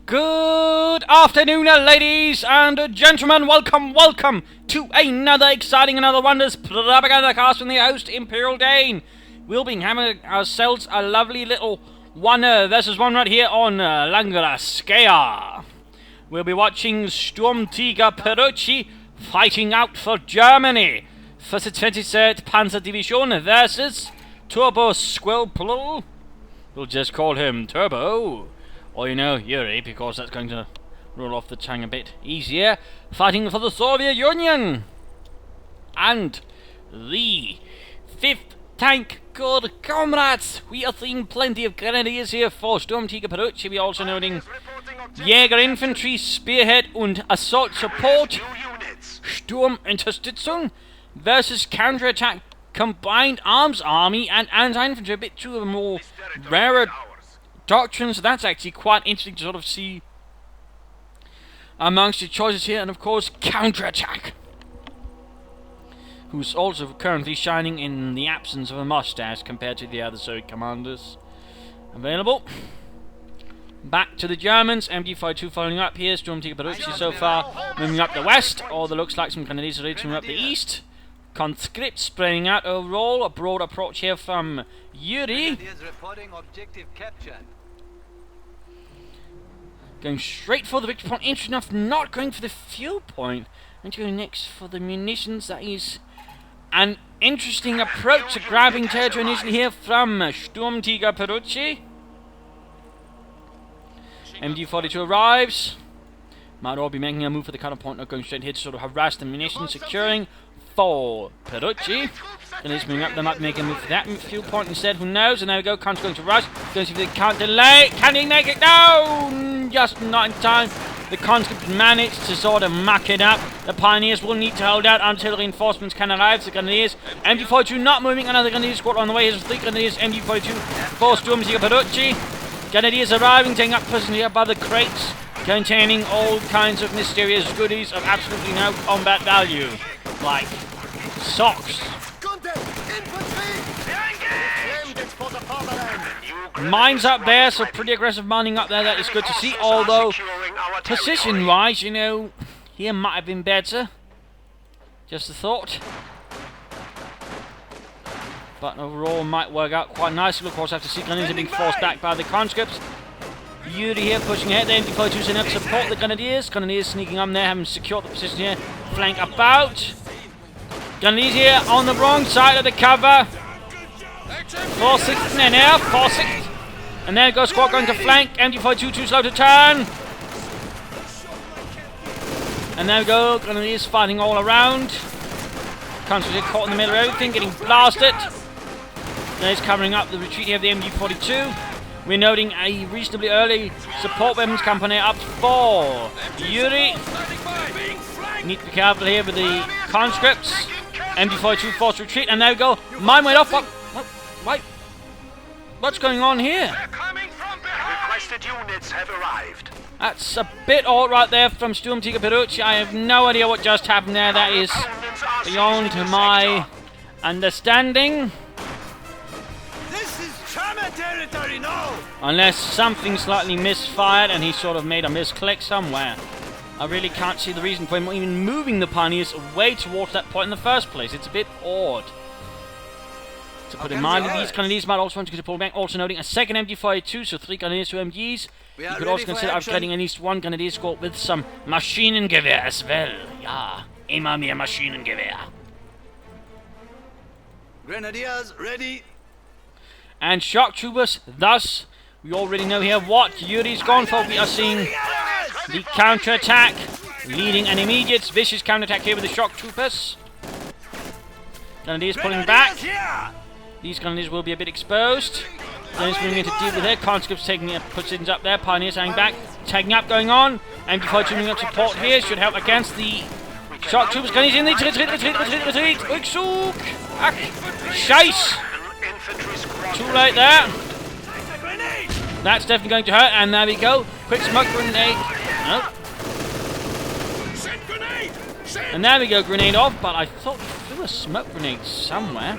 Good afternoon, ladies and gentlemen. Welcome to another exciting, another wondrous Propagandacast from the host, Imperial Dane. We'll be having ourselves a lovely little one versus one right here on Langraskeia. We'll be watching Sturmtigerperuci fighting out for Germany for the 23rd Panzer Division versus Turbosquel. We'll just call him Turbo. Or, Yuri, because that's going to roll off the tongue a bit easier. Fighting for the Soviet Union. And the 5th Tank Corps comrades. We are seeing plenty of grenadiers here for Sturmtigerperuci. We are also noting Jäger Infantry, Spearhead and Assault Support. Sturmunterstützung versus Counterattack Combined Arms Army and Anti-Infantry. A bit two of the more rarer doctrines. That's actually quite interesting to sort of see amongst the choices here. And of course, Counterattack, who's also currently shining in the absence of a mustache compared to the other Soviet commanders available. Back to the Germans. MG52 following up here. Sturmtigerperuci so far moving up the west. All that looks like some grenadiers are moving up the east. Conscript spreading out overall. A broad approach here from Yuri. Going straight for the victory point. Interesting enough, not going for the fuel point. And going next for the munitions. That is an interesting approach to grabbing territory initially here from Sturmtigerperuci. MG42 arrives. Might all be making a move for the counterpoint, not going straight here to sort of harass the munitions, securing for Peruci. And he's moving up the map, making a move for that fuel point instead. Who knows? And there we go. Khan's going to rush. Going to see if they can't delay. Can he make it? No! Just not in time. The conscripts managed to sort of muck it up. The pioneers will need to hold out until reinforcements can arrive. The grenadiers. MG42 not moving. Another grenadier squad on the way. Here's 3 grenadiers. MG42 for Sturmtigerperuci. Grenadiers arriving, taking up position here by the crates, containing all kinds of mysterious goodies of absolutely no combat value, like socks. Mines up there, so pretty aggressive mining up there. That is good to see. Although position-wise, here might have been better. Just a thought. But overall might work out quite nicely. Of course, have to see grenadiers are being forced back by the conscripts. Yuri here pushing ahead. The MG42 is enough to support the grenadiers. Grenadiers sneaking on there, having secured the position here. Flank about. Grenadiers here on the wrong side of the cover. 4-6 in there now. 4-6. And there goes squad going to flank. MG42 too slow to turn. And there we go. Grenadiers fighting all around. Conscripts are caught in the middle of everything, getting blasted. There's covering up the retreat here of the MG42. We're noting a reasonably early support weapons company up for Yuri. Need to be careful here with the conscripts. MG42 forced retreat, and there we go. Mine went off. Wait. What's going on here? Requested units have arrived. That's a bit odd right there from Sturmtigerperuci. I have no idea what just happened there. That is beyond my understanding. This is German territory, no! Unless something slightly misfired and he sort of made a misclick somewhere. I really can't see the reason for him even moving the pioneers away towards that point in the first place. It's a bit odd. To put in mind, these grenadiers might also want to pull back. Also noting a second MG42, so 3 grenadiers, 2 MGs. You could also consider upgrading at least 1 grenadier squad with some Maschinengewehr as well. Ja, immer mehr Maschinengewehr. Grenadiers ready. And shock troopers, thus, we already know here what Yuri's gone for. We are seeing the counter-attack, leading an immediate vicious counter-attack here with the shock troopers. Grenadiers pulling back. These grenadiers will be a bit exposed. Grenadiers moving in to deal with their conscripts, taking positions up there. Pioneers hanging back, tagging up going on. MG42 moving up support here, should help against the shock troopers. Grenadiers in, retreat. Rückzug. Ach, Scheiß. Too late there. That's definitely going to hurt, and there we go. Quick smoke grenade. Nope. And there we go, grenade off, but I thought he threw a smoke grenade somewhere.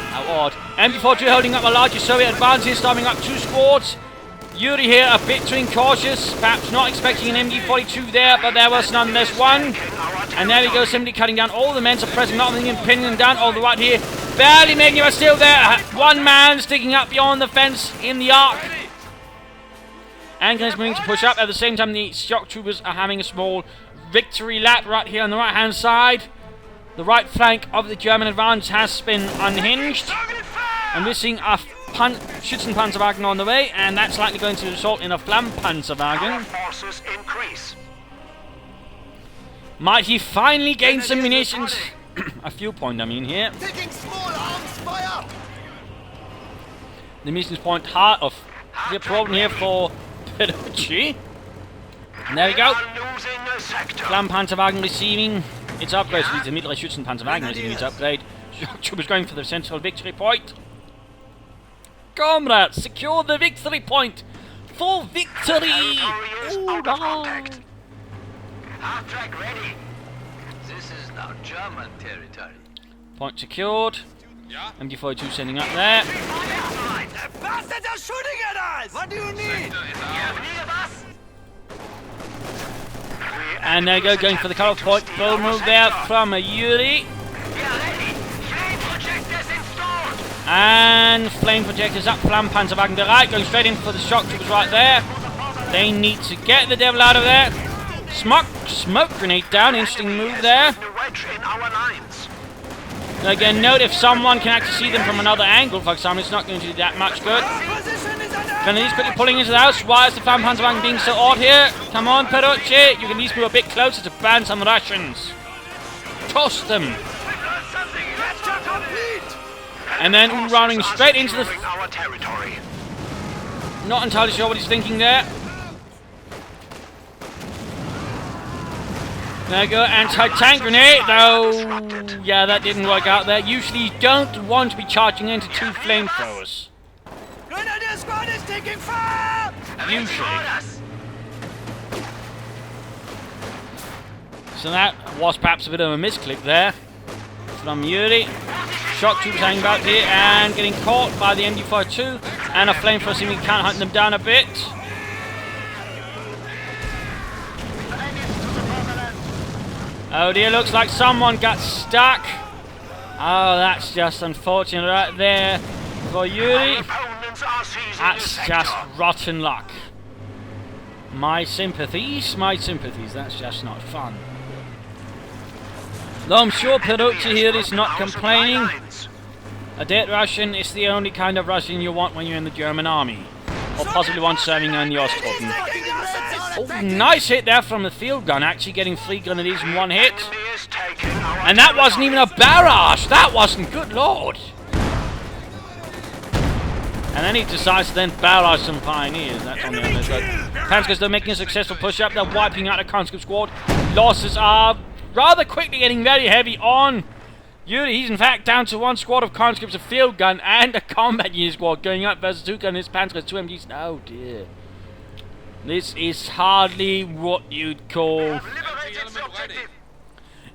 How odd. MG42 holding up a larger Soviet advance here, starting up 2 squads. Yuri here a bit too incautious, perhaps not expecting an MG42 there, but there was nonetheless one. And there we go, simply cutting down all the men, suppressing, not even pinning them down. All the right here, barely making it, but still there. One man sticking up beyond the fence in the arc. Anglin is moving to push up. At the same time, the shock troopers are having a small victory lap right here on the right-hand side. The right flank of the German advance has been unhinged. And we're seeing a Schützenpanzerwagen on the way, and that's likely going to result in a Flammpanzerwagen. Forces increase. Might he finally gain some munitions? A fuel point, I mean, here. Taking small arms fire. The munitions point heart of the problem here for Peruci. And there we go. Flammpanzerwagen receiving its upgrade. So the mittlere Schützenpanzerwagen receiving its upgrade. Troopers going for the central victory point. Comrades, secure the victory point for victory! Ooh, no. Half-track ready. This is now German territory. Point secured. MG42 sending up there. The bastards are shooting at us! What do you need? And there you go, going for the cut-off point. Full move there from a Yuri. And flame projectors up, Flammpanzerwagen to the right, going straight in for the shock troopers right there. They need to get the devil out of there. Smoke grenade down, interesting move there. Now again, note if someone can actually see them from another angle, for example, it's not going to do that much good. Grenadiers quickly pulling into the house. Why is the Flammpanzerwagen being so odd here? Come on, Peruci, you can at least move a bit closer to ban some Russians. Toss them. And then running straight into the... Not entirely sure what he's thinking there. There you go, anti-tank grenade. Oh, yeah, that didn't work out there. Usually you don't want to be charging into two flamethrowers. Grenadier squad is taking fire! Usually. So that was perhaps a bit of a misclick there from Yuri. Shock troops hanging back here and getting caught by the MG42, and a flamethrower seeming can't hunt them down a bit. Oh dear, looks like someone got stuck. Oh, that's just unfortunate right there for Yuri. That's just rotten luck. My sympathies, that's just not fun. Though I'm sure Peruci here is not complaining. A dead Russian is the only kind of Russian you want when you're in the German army. Or possibly one serving on the Osttroppen. Oh, nice hit there from the field gun, actually getting 3 grenadiers in one hit. And that wasn't even a barrage! That wasn't, good lord! And then he decides to then barrage some pioneers. That's on the other side. Panzers, they're making a successful push up, they're wiping out a conscript squad. Losses are rather quickly getting very heavy on Yuri. He's in fact down to 1 squad of conscripts, a field gun, and a combat unit squad going up versus 2 gunners, Panzers, 2 MGs. Oh dear. This is hardly what you'd call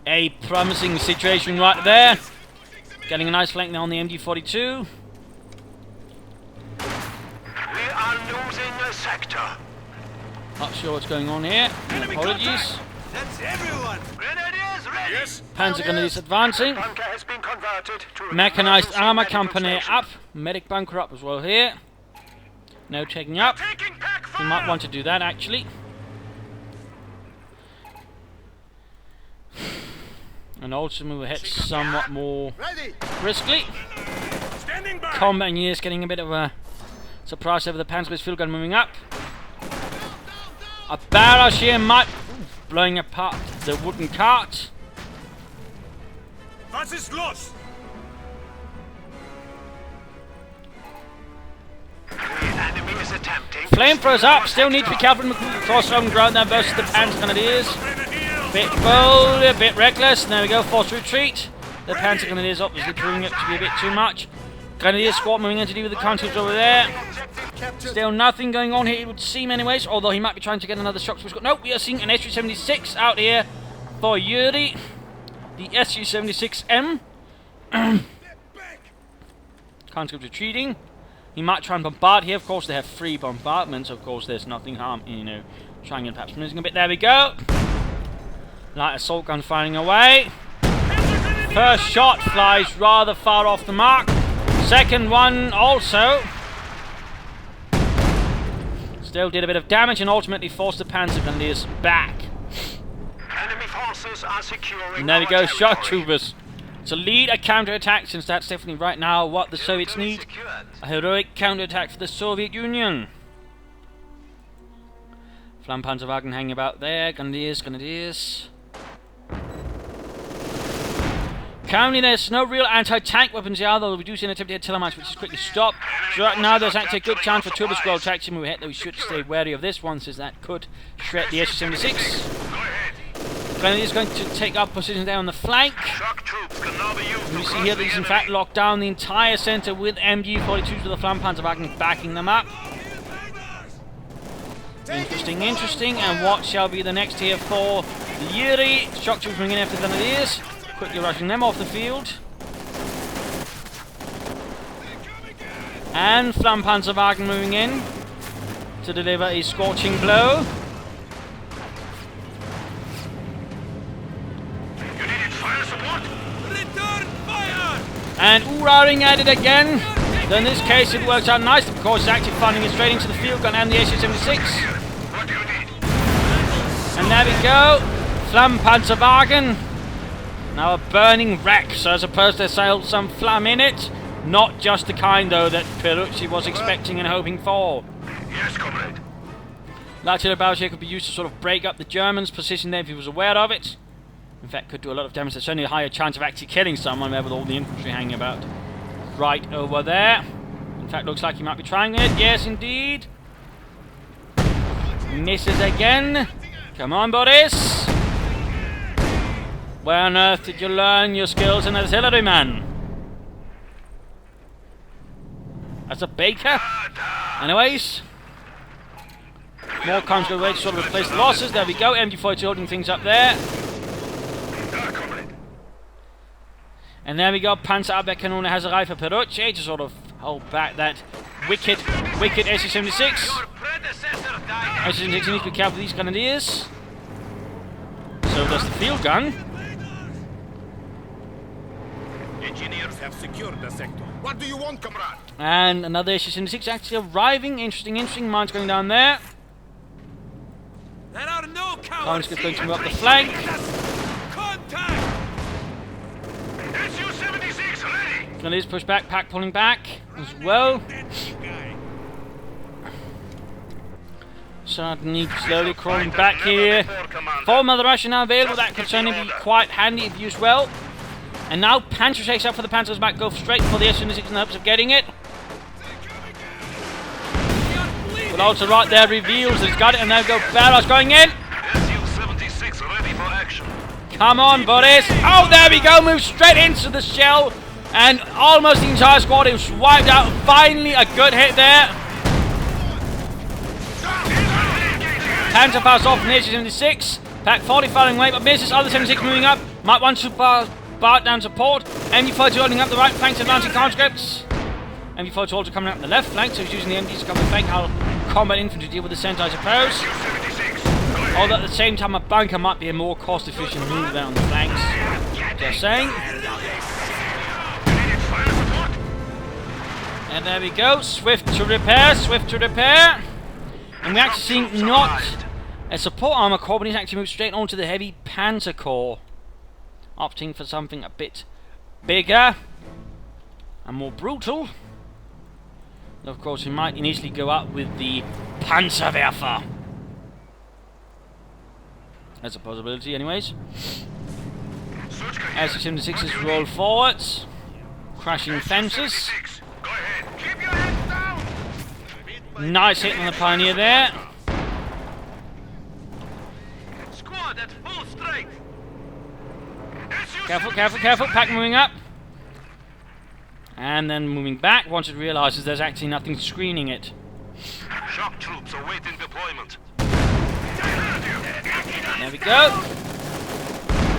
a promising situation right there. Getting a nice flank now on the MG42. We are losing a sector. Not sure what's going on here. Apologies. That's everyone. Grenadiers ready. Yes. Panzer grenadiers advancing. Bunker has been converted to Mechanized armor company up. Medic bunker up as well here. No checking up. You might want to do that actually. And also move ahead somewhat more briskly. Combat engineers getting a bit of a surprise over the Panzer field gun moving up. A barrage here might blowing apart the wooden cart. Was ist los? Flamethrowers up, still need to be careful to cross open ground there versus the Panzer Grenadiers. Bit bold, a bit reckless. There we go, forced retreat. The Panzer Grenadiers obviously proving it to be a bit too much. Grenadier squad moving in to deal with the conscripts over there. Still nothing going on here, it would seem anyways, although he might be trying to get another shock switch. No, we are seeing an SU-76 out here for Yuri. The SU-76M. Conscript retreating. He might try and bombard here. Of course, they have 3 bombardments. Of course, there's nothing harm in, you know, trying and perhaps losing a bit. There we go. Light assault gun firing away. First shot flies rather far off the mark. Second one also. Still did a bit of damage and ultimately forced the Panzer Grenadiers back. Enemy forces are securing And there we our go, territory. shock troopers. To lead a counterattack, since that's definitely right now what the Soviets Territory need. secured. A heroic counterattack for the Soviet Union. Flammenpanzerwagen hanging about there. Grenadiers. Currently there's no real anti-tank weapons here, although reducing activity at Telemarch, which is quickly stopped. So right now there's actually a good chance for Turbosquel attacks to move ahead, though we should stay wary of this one, since that could shred the SU-76. Grenadiers going to take up position there on the flank. Shock troops can now be used And to we see crush here the that he's in enemy. fact locked down the entire centre with MG-42s with the Flammenpanzerwagen backing them up. Interesting. And what shall be the next here for the Yuri? Shock troops moving in after the Grenadiers. Quickly rushing them off the field. And Flammenpanzerwagen moving in to deliver a scorching blow. You needed fire support? Return fire! And ooh-rahing at it again. Though in this case it works out nicely because it's actually funding it straight into the field gun and the SU-76. What do you need? And there we go. Flammenpanzerwagen. Now a burning wreck, so I suppose there's still some flam in it. Not just the kind, though, that Peruci was expecting and hoping for. Yes, comrade. Large barrels here could be used to sort of break up the Germans' position there if he was aware of it. In fact, could do a lot of damage. There's certainly a higher chance of actually killing someone there with all the infantry hanging about. Right over there. In fact, looks like he might be trying it. Yes, indeed. Misses again. Come on, Boris. Where on earth did you learn your skills in artilleryman? That's a baker. Anyways. More comes the way to sort of replace the losses. There we go. MG-42 holding things up there. And there we go. Panzerabwehrkanone has arrived for Peruci to sort of hold back that wicked SU-76. SU-76 needs to be careful with these Grenadiers. So does the field gun. Engineers have secured the sector. What do you want, comrade? And another SU-76 actually arriving. Interesting. Mines going down there. There are no Cowan's cowards going to here. move up the flank. Contact! SU-76 ready! Grenadiers push back, pack pulling back as well. Suddenly slowly crawling back here. Full Mother Russia now available. That could certainly be quite handy if used well. And now Panzer takes up for the Panzer's back, go straight for the SU-76 in the hopes of getting it. But also right there reveals that he's got it, and there we go, barrels going in. SU-76 ready for action. Come on, Boris. Oh, there we go, moves straight into the shell. And almost the entire squad is wiped out. Finally, a good hit there. Panzer fires off from the SU-76. Pack 40 firing away, but misses. Other 76 moving up. Might want to bar down support. MG-42 holding up the right flank, advancing conscripts. MG-42 also coming up the left flank, so he's using the MGs to cover the flank. How combat infantry deal with the centre, I suppose. Although at the same time, a bunker might be a more cost-efficient move there on the flanks. Just saying. And there we go. Swift to repair. And we're actually seeing not a support armour corps, but he's actually moved straight onto the heavy panzer corps. Opting for something a bit bigger and more brutal. Of course, he might initially go up with the Panzerwerfer. That's a possibility, anyways. SU-76s roll forwards, crashing fences. Nice hit on the Pioneer there. Squad at full strength. Careful. Pack moving up. And then moving back once it realises there's actually nothing screening it. Shock troops awaiting deployment. There we go.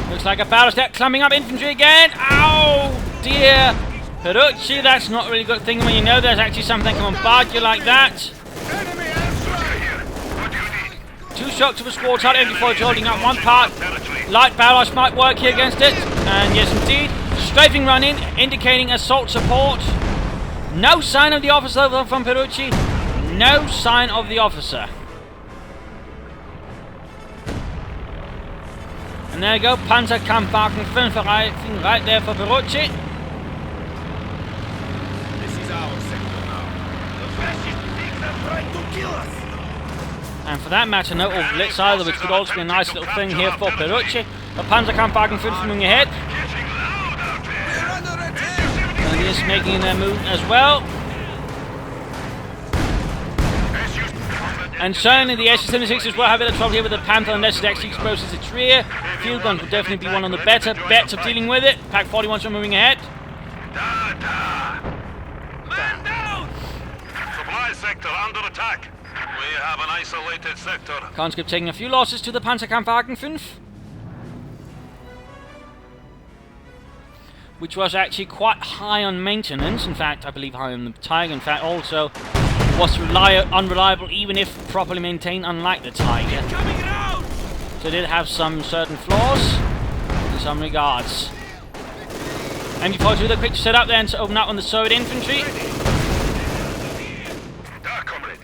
Looks like a battle step climbing up infantry again. Oh dear. Peruci, that's not a really good thing when you know there's actually something can bombard you like that. Enemy airstrike! Here. What do you need? Two shock to a squad target before holding up one part. Light barrage might work here against it. And yes indeed. Strafing run in, indicating assault support. No sign of the officer from Peruci. No sign of the officer. And there you go, Panzerkampfwagen 5 arriving right there for Peruci. This is our sector now. The fascist pigs are trying to kill us! And for that matter, no Blitz either, which could also be a nice little thing here for Peruci. But Panzerkampfwagen 5 moving ahead. We're under attack! And he is making their move as well. And certainly the SU-76s will have a bit of trouble here with the Panther unless it actually exposes its rear. Field guns will definitely be one of the better bets of dealing with it. Pack 41 are moving ahead. Man down! Supply sector under attack. We have an isolated sector. Conscript taking a few losses to the Panzerkampfwagen 5. Which was actually quite high on maintenance. In fact, I believe high on the Tiger. In fact, also was unreliable even if properly maintained, unlike the Tiger. Coming around! So it did have some certain flaws in some regards. MG-42, they're quick to set up there and to open up on the Soviet infantry. There, comrade.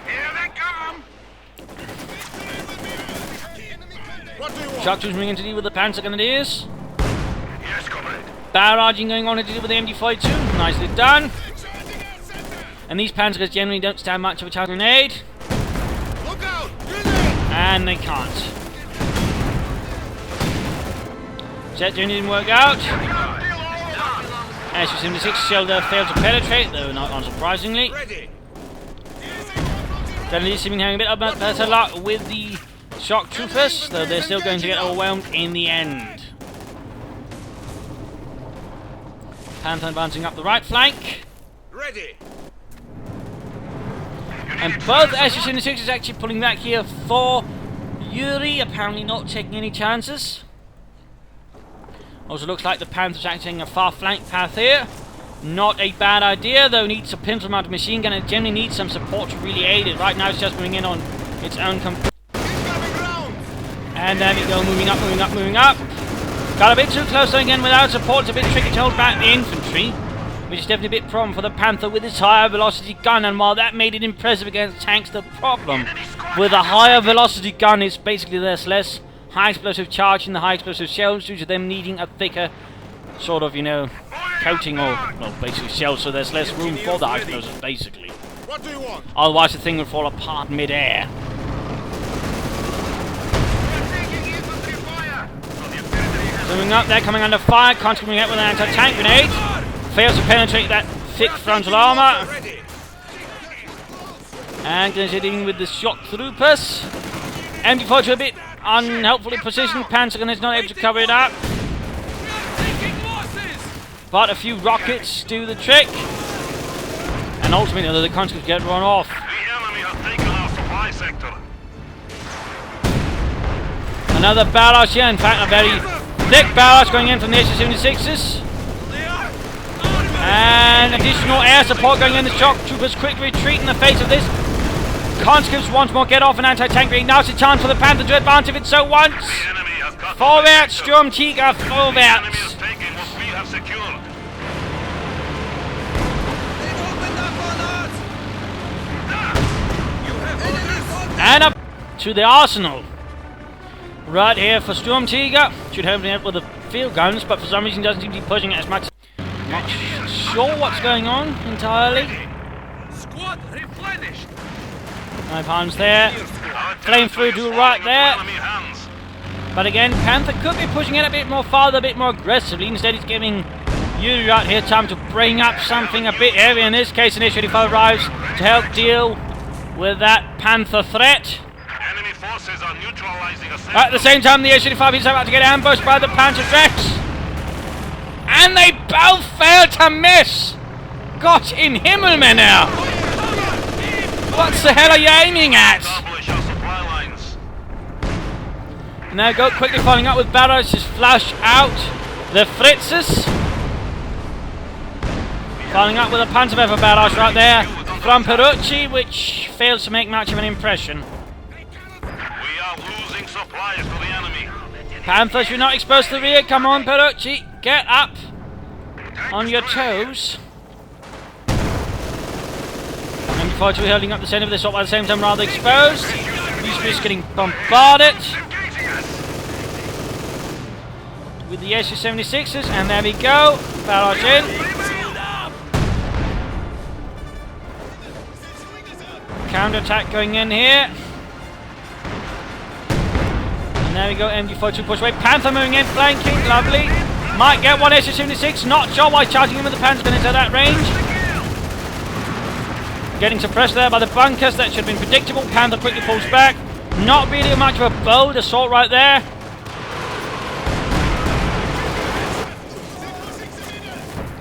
Here they come! What do you want? Shock 2's moving in to deal with the Panzer Grenadiers. Yes, comrade. Barraging going on to deal with the MG-42. Nicely done. And these Panzers generally don't stand much of a chance of grenade. Look out! Grenade! And they can't. Jet journey didn't work out. SU-76 Shielder failed to penetrate, though not unsurprisingly. Ready! Then seeming having a bit of better luck with the shock troopers, though they're still going to get overwhelmed in the end. Panther advancing up the right flank. Ready! And both SU-76 is actually pulling back here for Yuri, apparently not taking any chances. Also looks like the Panther's actually taking a far flank path here. Not a bad idea, though needs a pintle mounted machine gun and generally needs some support to really aid it. Right now it's just moving in on its own and there we go, moving up, moving up, moving up. Got a bit too close again without support. It's a bit tricky to hold back the infantry, which is definitely a bit problem for the Panther with its higher velocity gun. And while that made it impressive against tanks, the problem with a higher velocity gun is basically there's less high explosive charge in the high explosive shells due to them needing a thicker sort of, you know, coating or, well, basically shells, so there's less room for the high explosives, basically. What do you want? Otherwise the thing would fall apart mid-air. Moving up there, coming under fire, constantly coming out with an anti-tank grenade. Fails to penetrate that thick frontal armour. And dealing with the shock troopers. MG-42 a bit unhelpfully positioned. Panzer gun is not able to cover it up. But a few rockets do the trick. And ultimately the conscripts get run off. The enemy has taken our supply sector. Another barrage here, in fact a very thick barrage going in from the SU-76s. And additional air support going in. The shock troopers quick retreat in the face of this. Conscripts once more get off an anti-tank grenade. Now's the chance for the Panther to advance if it's so once. The enemy has cut Vorwärts, Sturmtiger, The enemy vorwärts. is taking what we have secured. They've opened up on us! You have And up to the arsenal. Right here for Sturmtiger. Should have been able with the field guns, but for some reason doesn't seem to be pushing it as much. Not sure what's going on entirely. Squad replenished! 5 pounds there. Flamethrower to right there. Enemy hands. But again, Panther could be pushing it a bit more farther, a bit more aggressively. Instead, he's giving Yuri right here time to bring up something a bit heavier. In this case, an SU-85 arrives to help deal with that Panther threat. Enemy forces are neutralizing a sector. At the same time, the SU-85 is about to get ambushed by the Panther Rex. And they both fail to miss! Gott in Himmel, Männer! What the hell are you aiming at? Establish our supply lines. And there we go, quickly following up with barrels, just flash out. The Fritzes following up with a Panzerwerfer barrage right there from Peruci, which fails to make much of an impression. We are losing supplies to the enemy. Panthers, you're not exposed to the rear. Come on, Peruci. Get up on your toes. And before we're holding up the centre of this up at the same time, rather exposed. He's just getting bombarded with the SU-76s, and there we go. Barrage in. Counter-attack going in here. And there we go, MG42 push away. Panther moving in, flanking, lovely. Might get one SU-76, not sure why charging him with the Panther going into that range. Getting suppressed there by the bunkers, that should have been predictable. Panther quickly pulls back. Not really much of a bold assault right there.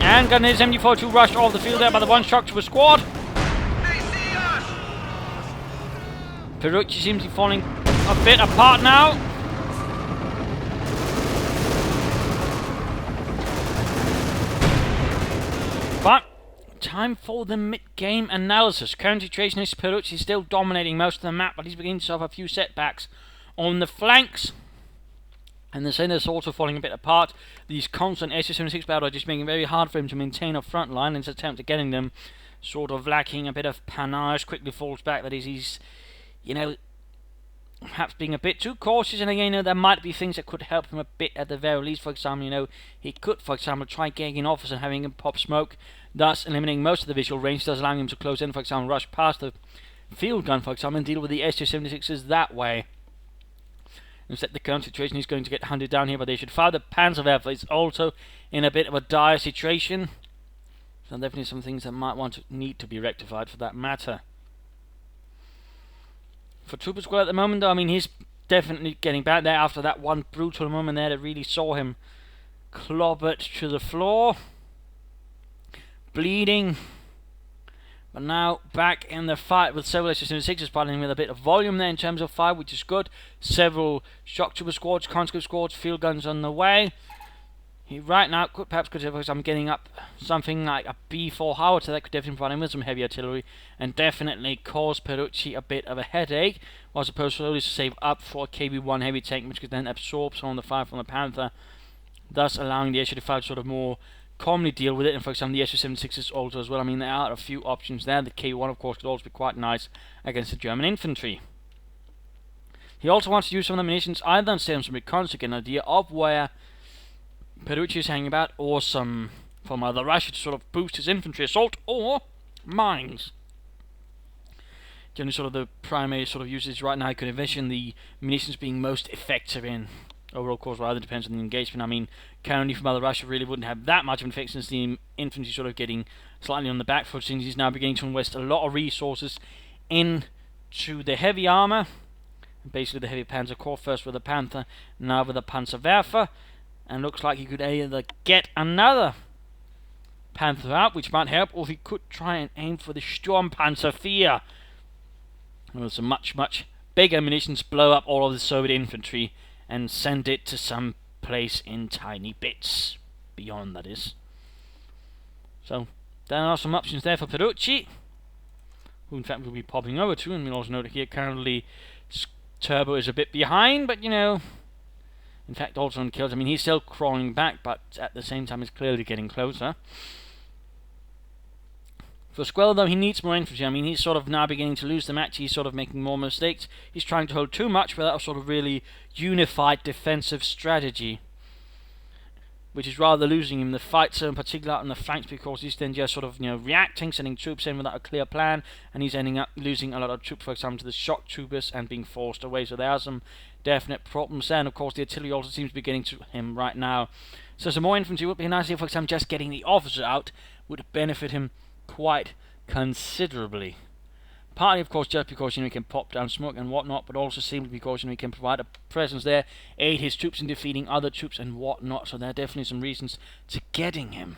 And got his MG42 rushed off the field there by the one shock to a squad. Peruci seems to be falling a bit apart now. But time for the mid-game analysis. Current situation is Peruci still dominating most of the map, but he's beginning to suffer a few setbacks on the flanks. And the centre is also falling a bit apart. These constant SU-76 battle are just making it very hard for him to maintain a front line, and his attempt at getting them sort of lacking a bit of panache, quickly falls back. That is, he's, you know, perhaps being a bit too cautious, and again, you know, there might be things that could help him a bit at the very least. For example, you know, he could, for example, try gagging offers and having him pop smoke, thus eliminating most of the visual range, thus allowing him to close in, for example, rush past the field gun, for example, and deal with the SU-76s that way. Instead, the current situation is going to get hunted down here, but they should fire the Panzerwerfer. It's also in a bit of a dire situation. So definitely some things that might need to be rectified for that matter. For Turbosquel at the moment, though, I mean, he's definitely getting back there after that one brutal moment there that really saw him clobbered to the floor. Bleeding. But now back in the fight with several SU-76s, fighting with a bit of volume there in terms of fire, which is good. Several shock trooper squads, conscript squads, field guns on the way. He right now perhaps could have, I'm getting up something like a B4 howitzer that could definitely provide him with some heavy artillery and definitely cause Peruci a bit of a headache, while opposed to slowly save up for a KB-1 heavy tank, which could then absorb some of the fire from the Panther, thus allowing the SU-5 to sort of more calmly deal with it. And for example, the SU-76s also as well. I mean, there are a few options there. The K1, of course, could also be quite nice against the German infantry. He also wants to use some of the munitions either on some reconnaissance to get an idea of where Peruci is hanging about, or some from either Russia to sort of boost his infantry assault, or mines. Generally, sort of the primary sort of uses right now, I could envision the munitions being most effective in. Overall, of course, rather depends on the engagement. I mean, currently from Mother Russia really wouldn't have that much of an effect, since the infantry sort of getting slightly on the back foot, since he's now beginning to invest a lot of resources into the heavy armour. Basically the heavy Panzer Corps, first with the Panther, now with the Panzerwerfer. And looks like he could either get another Panther out, which might help, or he could try and aim for the Sturmpanzer 4. With some much, much bigger munitions, blow up all of the Soviet infantry and send it to some place in tiny bits. Beyond, that is. So, there are some options there for Peruci, who in fact will be popping over to, and we'll also note here currently Turbo is a bit behind, but you know, in fact also on kills, I mean, he's still crawling back, but at the same time he's clearly getting closer. For Squel, though, he needs more infantry. I mean, he's sort of now beginning to lose the match. He's sort of making more mistakes. He's trying to hold too much without a sort of really unified defensive strategy, which is rather losing him the fight, so in particular on the flanks, because he's then just sort of, you know, reacting, sending troops in without a clear plan, and he's ending up losing a lot of troops, for example, to the shock troopers and being forced away. So there are some definite problems there, and of course the artillery also seems to be getting to him right now. So some more infantry would be nice if, for example, just getting the officer out would benefit him quite considerably. Partly, of course, just because, you know, he can pop down smoke and whatnot, but also simply because, you know, he can provide a presence there, aid his troops in defeating other troops and whatnot. So there are definitely some reasons to getting him.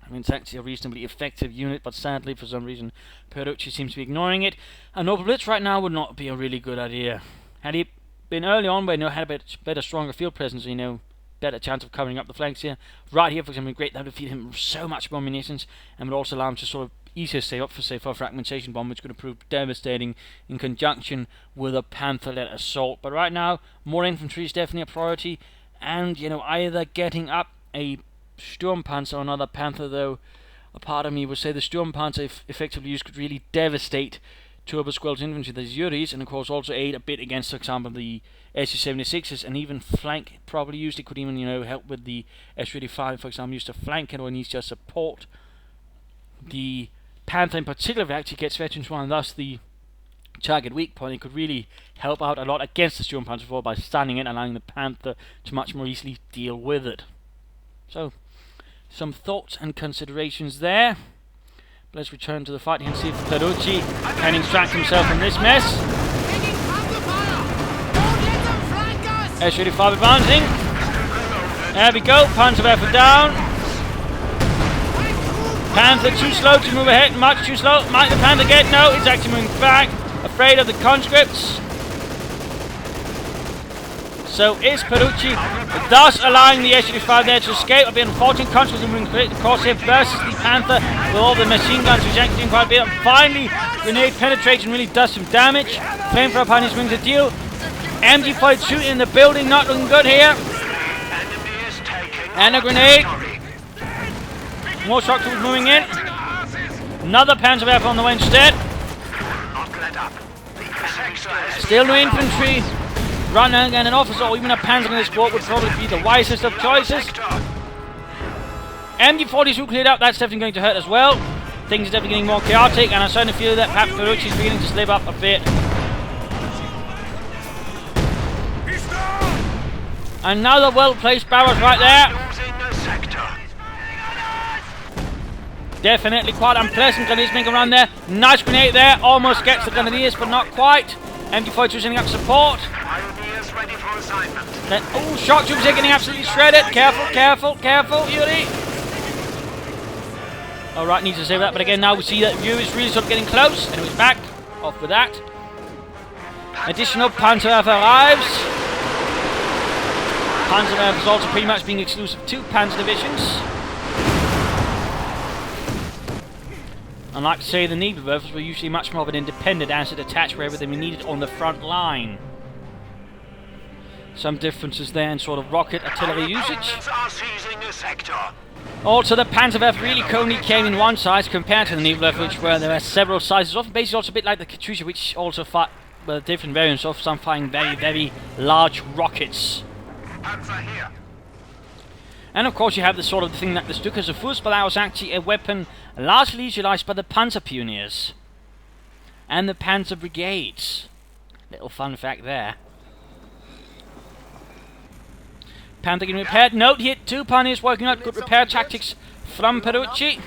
I mean, it's actually a reasonably effective unit, but sadly, for some reason, Peruci seems to be ignoring it. A Noble Blitz right now would not be a really good idea. Had he been early on, where, you know, had a better, stronger field presence, you know, better chance of covering up the flanks here. Right here, for example, great. That would feed him so much more munitions, and would also allow him to sort of easier save up for, say, for a fragmentation bomb, which could prove devastating in conjunction with a Panther-led assault. But right now, more infantry is definitely a priority, and, you know, either getting up a Sturmpanzer or another Panther, though a part of me would say the Sturmpanzer, if effectively used, could really devastate Turbosquel's infantry, the Yuris, and of course also aid a bit against, for example, the SU-76s, and even flank probably used. It could even, you know, help with the S-35, for example, used to flank it, or needs to support the Panther in particular. If it actually gets veterans one, and thus the target weak point, it could really help out a lot against the Sturmpanzer 4 by standing in and allowing the Panther to much more easily deal with it. So, some thoughts and considerations there. Let's return to the fight and see if Peruci can extract himself from this mess. S-35 advancing. There we go, Panzerwerfer down. Panther too slow to move ahead, much too slow. Might the Panther get? No, it's actually moving back. Afraid of the conscripts. So is Peruci, thus allowing the S-35 there to escape. A bit unfortunate, conscripts are moving across here versus the Panther with all the machine guns, which actually doing quite a bit. And finally, grenade penetration really does some damage. Flamethrower pioneers wins the deal. MG-42 in the building, not looking good here. And a grenade. More shock troops moving in. Another Panzerwerfer on the way instead. Still no infantry. Right now, again, an officer or even a Panzer in this squad would probably be the wisest of choices. MG-42 cleared out. That's definitely going to hurt as well. Things are definitely getting more chaotic, and I certainly feel that perhaps Peruci is beginning to slip up a bit. Another well-placed barrage right there. Definitely quite unpleasant. Grenadiers making a run there. Nice grenade there. Almost gets the Grenadiers, but not quite. MG-42 sending up support. Then, oh, shock troops are getting absolutely shredded. Careful, careful, careful, Yuri. Alright, needs to save that, but again, now we see that view is really sort of getting close. And it was back. Off with that. Additional Panzerwerfer arrives. Panzerwerfer is also pretty much being exclusive to Panzer divisions. Unlike, say, the Nebelwerfers were usually much more of an independent asset attached wherever they were needed on the front line. Some differences there in sort of rocket artillery usage. Also, the Panzerwerfer really only came in one size compared to the Nebelwerfer, where there are several sizes. Often basically also a bit like the Katyusha, which also fight different variants of some firing very, very large rockets. And of course you have the sort of thing that the Sturmtigerperuci, but that was actually a weapon largely utilized by the Panzer Pioneers and the Panzer Brigades. Little fun fact there. Panther getting repaired. Note here, 2 Pioneers working out good repair tactics from Peruci.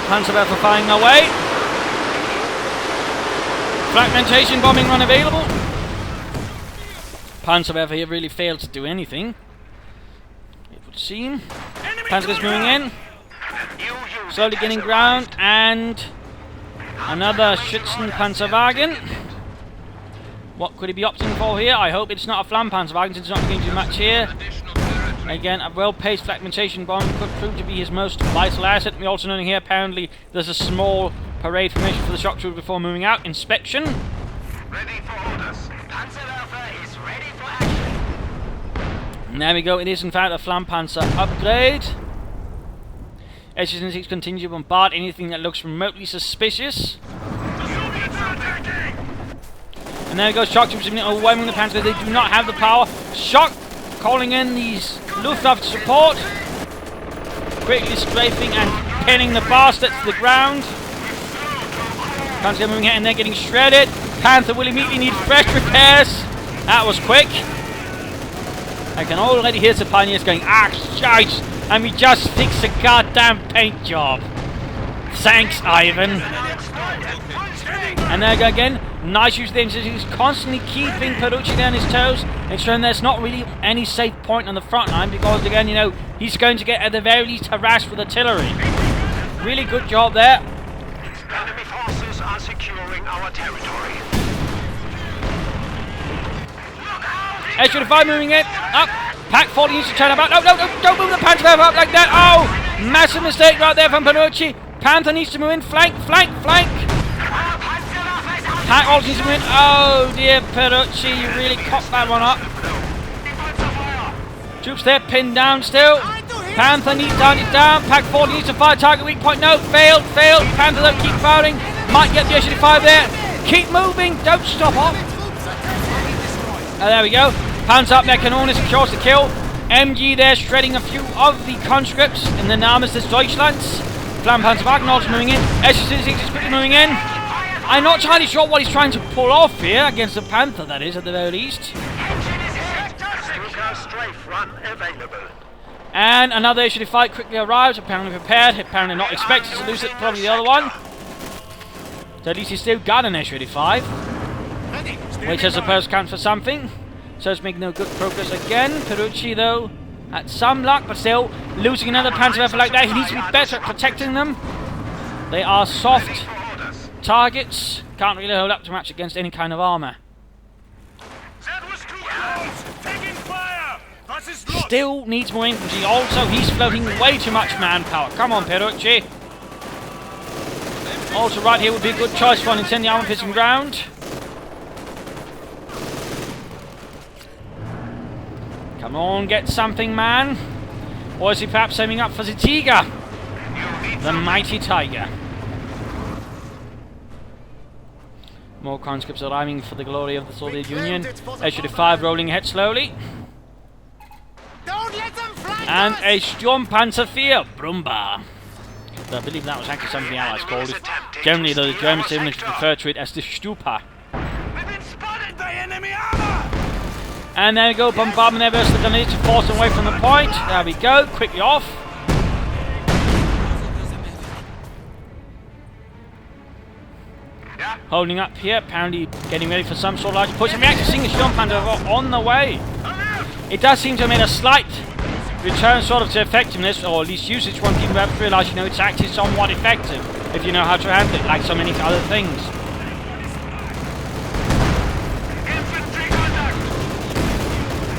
Panzerwerfer firing away. Fragmentation bombing run available. Panzerwerfer here really failed to do anything, it would seem. Panzer's moving in. Slowly gaining ground, and another Schützenpanzerwagen. What could he be opting for here? I hope it's not a Flammpanzerwagen, since it's not going to do much here. Again, a well-paced fragmentation bomb could prove to be his most vital asset. We also know here, apparently, there's a small parade formation for the shock troops before moving out. Inspection. Ready for orders. Panzerwerfer is ready for action. And there we go. It is, in fact, a Flammpanzer upgrade. SU-76 continue to bombard anything that looks remotely suspicious. And there goes shock troops overwhelming the Panzer. They do not have the power. Shock calling in these Luftwaffe support. Quickly strafing and pinning the bastards to the ground. Panzer moving here and they're getting shredded. Panther will immediately need fresh repairs. That was quick. I can already hear the Pioneers going, ah, shite, and we just fixed a goddamn paint job. Thanks, Ivan. And there we go again. Nice use of the engine. He's constantly keeping Peruci on his toes, ensuring there's not really any safe point on the front line, because again, you know, he's going to get at the very least harassed with artillery. Really good job there. Enemy forces are securing our territory. S-35 moving in. Up. Pack 40 needs to turn about. No, no, no, don't move the Panther up like that. Oh, massive mistake right there from Peruci. Panther needs to move in. Flank, flank, flank. Pack also needs to move in. Oh dear, Peruci, you really cocked that one up. Troops there pinned down still. Panther needs to hunt it down. Pack 40 needs to fire target weak point. No, failed, failed. Panther though, keep firing. Might get the S-35 there. Keep moving, don't stop off. Oh, there we go. Panther up there, Kanone secures the kill. MG there shredding a few of the conscripts in the Namen des Deutschlands. Flammenpanzer also moving in. S-36 is quickly moving in. I'm not entirely sure what he's trying to pull off here against the Panther, that is, at the very least. And another S-35 quickly arrives, apparently prepared, apparently not expected to lose it, probably the other one. So at least he's still got an S-35, which I suppose counts for something. So it's making no good progress again. Peruci, though, had some luck, but still losing another Panzerwerfer like that. He needs to be better at protecting them. They are soft targets. Can't really hold up too much against any kind of armor. Still needs more infantry. Also, he's floating way too much manpower. Come on, Peruci. Also, right here would be a good choice for an incendiary armor piercing ground. Come on, get something, man. Or is he perhaps aiming up for the Tiger? The mighty Tiger. More conscripts arriving for the glory of the Soviet Union. S-35 rolling ahead slowly. And a Sturmpanzer 4, Brumba. I believe that was actually something the Allies called it. Generally, though, the Germans refer to it as the Stupa. And there we go, bombardment there versus the grenades to force them away from the point. There we go, quickly off. Holding up here, apparently getting ready for some sort of large push. And we're actually seeing a Sturmpanzer on the way. It does seem to have made a slight return sort of to effectiveness, or at least usage when people have to realise, you know, it's actually somewhat effective if you know how to handle it, like so many other things.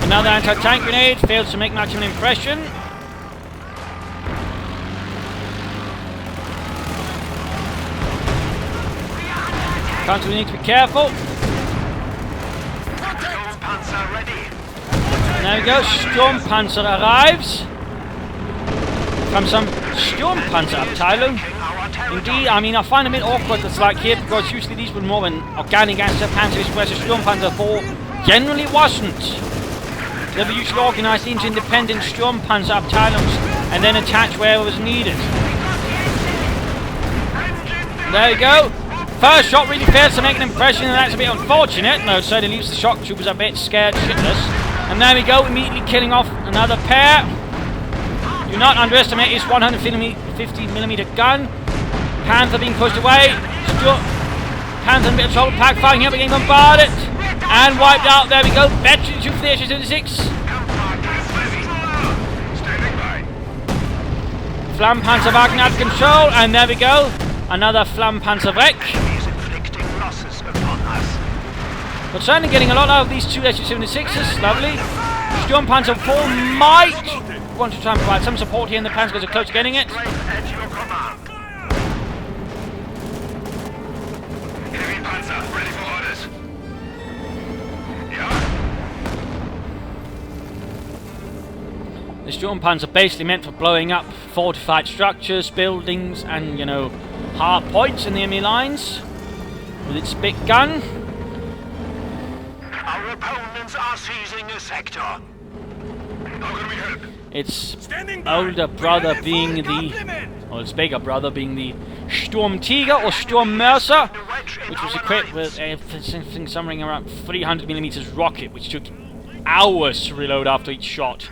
Another anti-tank grenade fails to make much of an impression. We need to be careful. And there we go, Sturmpanzer arrives from some Sturmpanzerabteilung. Indeed, I mean, I find it a bit awkward it's like here, because usually these were more an organic Panzer, whereas a Sturmpanzer 4 generally wasn't. They were usually organised into independent Sturmpanzerabteilungs and then attached where it was needed. There you go. First shot really fails to make an impression, and that's a bit unfortunate. No, so it leaves the shock troopers a bit scared shitless. And there we go, immediately killing off another pair. Do not underestimate his 150mm gun. Panther being pushed away. Panther in a bit of trouble. Pack firing here, being bombarded. And wiped out. There we go. Veteran shoot for the S-36. Flammenpanzer Wagner at control. And there we go. Another Flammenpanzer wreck. But certainly getting a lot out of these two S-76s. Lovely. Sturmpanzer 4 might want to try and provide some support here in the Panzer because they're close to getting it. Heavy Panzer, ready for orders. The Sturmpanzer basically meant for blowing up fortified structures, buildings, and, you know, hard points in the enemy lines with its big gun. Our opponents are seizing a sector. How can we help? Its older brother being the, or its bigger brother being the Sturmtiger or Sturmmercer, which was equipped with something somewhere around 300mm rocket, which took hours to reload after each shot.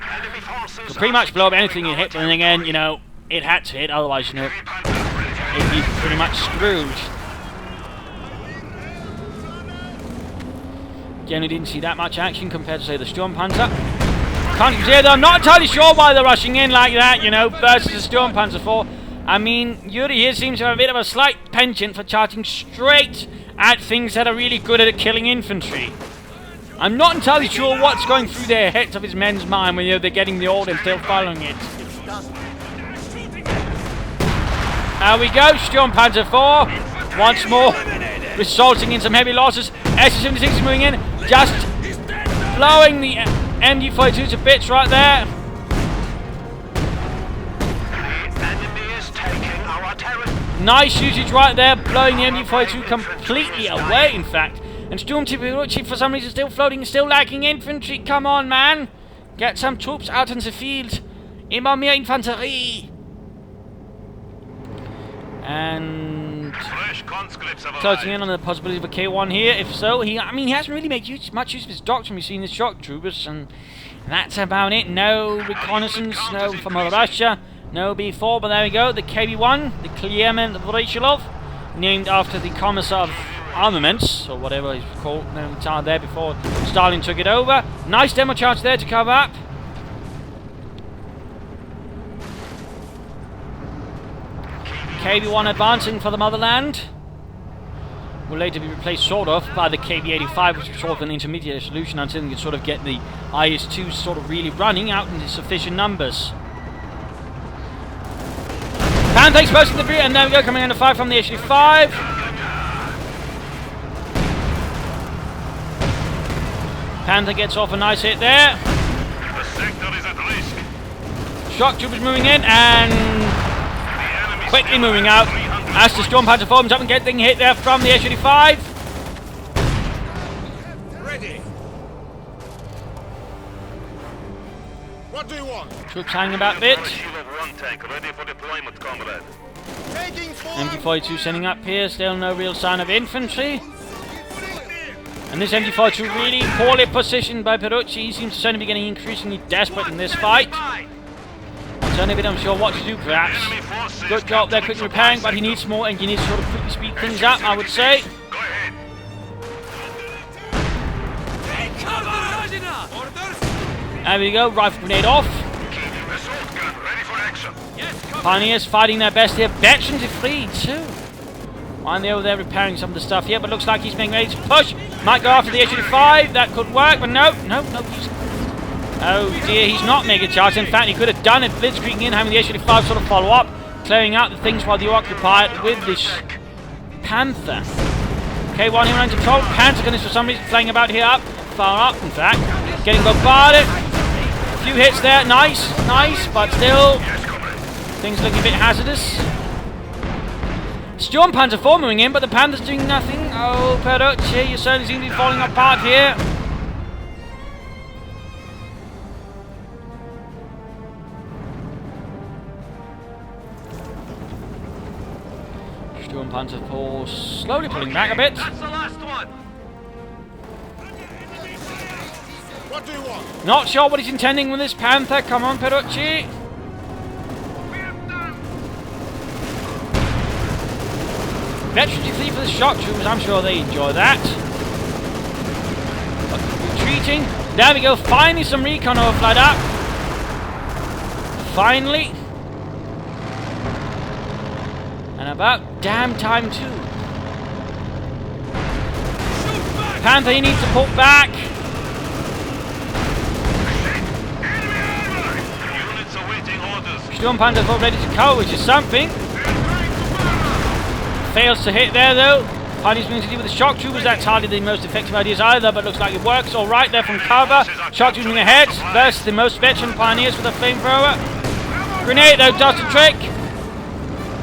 Could pretty much blow up anything it hit, but then again, you know, it had to hit, otherwise, you know, it'd be pretty much screwed. Generally didn't see that much action compared to, say, the Sturmpanzer. Can't say that I'm not entirely sure why they're rushing in like that, you know, versus the Sturmpanzer 4. I mean, Yuri here seems to have a bit of a slight penchant for charging straight at things that are really good at killing infantry. I'm not entirely sure what's going through their heads of his men's mind when they're getting the order and still following it. There we go, Sturmpanzer 4, once more, resulting in some heavy losses. SU-76 is moving in, just blowing the MG-42 to bits right there. Nice usage right there, blowing the MG-42 completely away, in fact. And Sturmtigerperuci, for some reason, still floating, still lacking infantry. Come on, man. Get some troops out in the field. Immer mehr Infanterie. And closing in on the possibility of a K1 here. If so, he hasn't really made much use of his doctrine. We've seen his shock troopers, and that's about it. No reconnaissance, no from Russia, no B4. But there we go. The KB1, the Clement Voroshilov, named after the Commissar of Armaments, or whatever he's called, there before Stalin took it over. Nice demo charge there to cover up. KB1 advancing for the motherland. Will later be replaced sort of by the KB85, which is sort of an intermediate solution until you can sort of get the IS-2 sort of really running out in sufficient numbers. Panther exposing the rear, and there we go, coming under fire from the HD5. Panther gets off a nice hit there. The sector is at risk. Shock troopers moving in and quickly moving out as the Sturmpanzer forms up and getting hit there from the H-85. Ready. What do you want? Troops hanging about a bit. One tank ready for deployment, comrade. MG-42 sending up here, still no real sign of infantry. And this MG-42 really poorly positioned by Peruci. He seems to certainly be getting increasingly desperate in this fight. Certainly a bit unsure what to do, perhaps. Good job there, quickly repairing, but he needs more, and you need to sort of quickly speed things up, I would say. Go ahead. There we go, rifle grenade off. Assault gun ready for action. Pioneers fighting their best here. Veterans are free too. While they're over there repairing some of the stuff here, but looks like he's being ready to push. Might go after the H-85. That could work, but no. He's... Oh dear, he's not mega charged. In fact, he could have done it. Blitzkrieging in, having the H-85 sort of follow up, clearing out the things while you occupy it with this Panther. K1 here under control. Panther is for some reason flying about here up, far up, in fact, getting bombarded. A few hits there, nice, but still things looking a bit hazardous. Sturmpanzer 4 moving in, but the Panther's doing nothing. Oh, Peruci, you certainly seem to be falling apart here. Sturmpanzer 4 slowly pulling back a bit. That's the last one. What do you want? Not sure what he's intending with this Panther. Come on, Peruci. Veterans flee for the shock troopers. I'm sure they enjoy that. Retreating. There we go. Finally, some recon overflight up. Finally. And about damn time too. Panther, he needs to pull back. Units awaiting orders. Sturmpanzer 4 ready to go, which is something. Fails to hit there though. Pioneers going to deal with the shock troopers. That's hardly the most effective ideas either, but looks like it works all right there from cover. Shock troopers ahead versus the most veteran Pioneers with a flamethrower. Grenade though does the trick.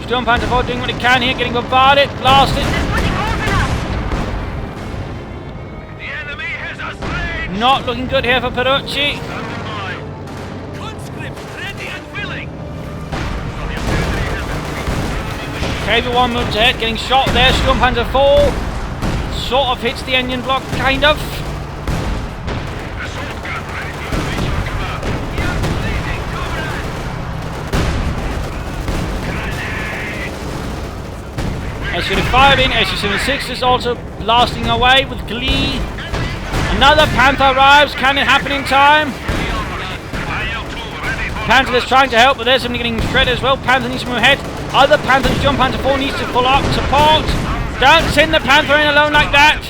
Sturmpanzer 4 doing what it can here, getting bombarded, blasted. The enemy has us slain. Not looking good here for Peruci. Conscripts ready and willing. KB1 moves ahead, getting shot there. Sturmpanzer 4 sort of hits the engine block, kind of. SU-5 in, SU-76 is also blasting away with glee. Another Panther arrives, can it happen in time? Panther is trying to help, but there's somebody getting shredded as well. Panther needs to move ahead. Other Panthers, Sturmpanzer 4 needs to pull up, support. Don't send the Panther in alone like that.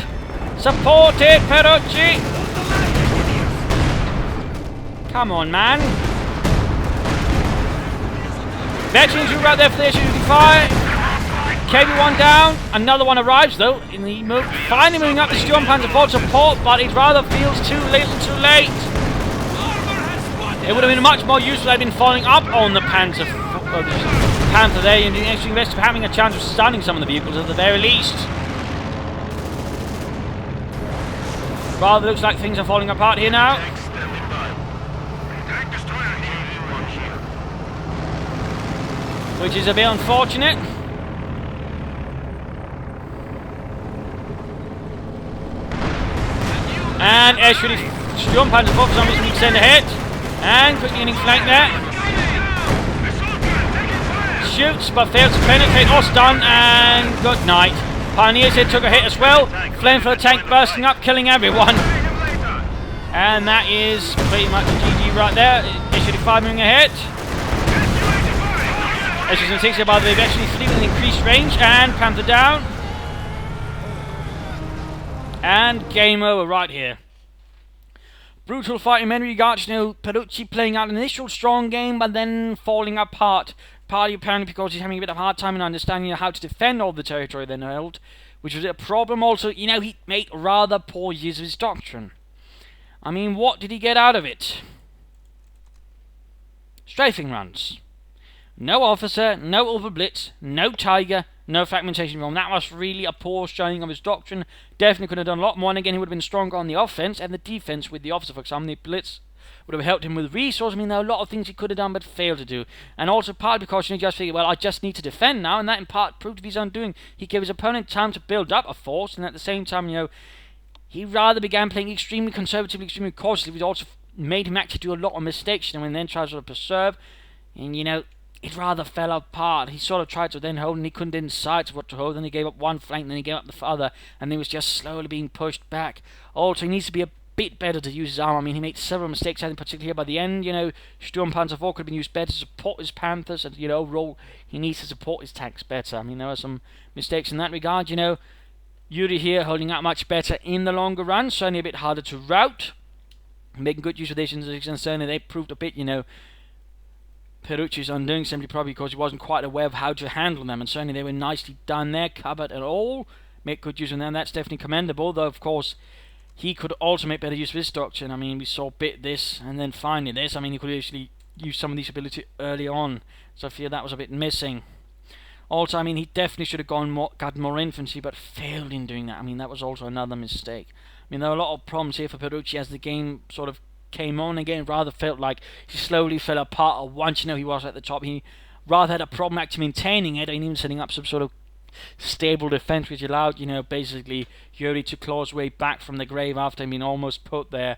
Support it, Peruci. Come on, man. Veterans who were out there for the SU-55. KB1 down. Another one arrives, though. In the finally moving up the Sturmpanzer for support, but it rather feels too little too late. It would have been much more useful had been following up on the Panther there and doing extra invest having a chance of stunning some of the vehicles at the very least. Rather looks like things are falling apart here now. Which is a bit unfortunate. And actually, Sturmpanzer for some reason we send ahead. And quickly getting flanked there. Shoots, but fails to penetrate or stun, and good night. Pioneers here took a hit as well. Flamethrower tank bursting up, killing everyone. And that is pretty much a GG right there. SU-55 moving ahead. SU-6 by the eventually fleet with an increased range, and Panther down. And game over right here. Brutal fight in many regards. You know, Peruci playing out an initial strong game, but then falling apart. Partly apparently because he's having a bit of a hard time in understanding how to defend all the territory they held, which was a problem. Also, you know, he made rather poor use of his doctrine. I mean, what did he get out of it? Strafing runs. No officer, no over blitz, no tiger, no fragmentation bomb. That was really a poor showing of his doctrine. Definitely could have done a lot more, and again, he would have been stronger on the offense and the defense with the officer. For example, the blitz would have helped him with resources. I mean, there are a lot of things he could have done but failed to do. And also partly because he just figured, well, I just need to defend now, and that in part proved to be his undoing. He gave his opponent time to build up a force, and at the same time, you know, he rather began playing extremely conservatively, extremely cautiously, which also made him actually do a lot of mistakes, and when then tried to sort of preserve, and you know, it rather fell apart. He sort of tried to then hold, and he couldn't decide what to hold. Then he gave up one flank, then he gave up the other, and he was just slowly being pushed back. Also, he needs to be a bit better to use his armor. I mean, he made several mistakes, and particularly here by the end, you know, Sturmpanzer 4 could have been used better to support his Panthers, and, you know, overall, he needs to support his tanks better. I mean, there are some mistakes in that regard, you know. Yuri here holding out much better in the longer run, certainly a bit harder to rout. Making good use of this, and certainly they proved a bit, you know, Perucci's undoing simply probably because he wasn't quite aware of how to handle them, and certainly they were nicely done there, covered and all. Make good use of them, that's definitely commendable, though of course he could also make better use of his doctrine. I mean, we saw bit this, and then finally this. I mean, he could actually use some of these ability early on, so I feel that was a bit missing. Also, I mean, he definitely should have got more infantry, but failed in doing that. I mean, that was also another mistake. I mean, there are a lot of problems here for Perucci as the game sort of came on again. Rather felt like he slowly fell apart, or once, you know, he was at the top, he rather had a problem actually maintaining it, and even setting up some sort of stable defense, which allowed, you know, basically Yuri to claw his way back from the grave after being almost put there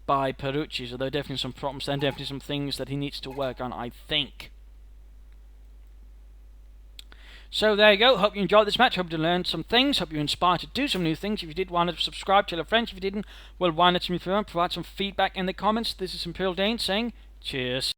by Perucci. So there are definitely some problems and definitely some things that he needs to work on, I think. So there you go. Hope you enjoyed this match. Hope you learned some things. Hope you're inspired to do some new things. If you did, want to subscribe, tell a friend. If you didn't, well, why not provide some feedback in the comments. This is Imperial Dane saying cheers.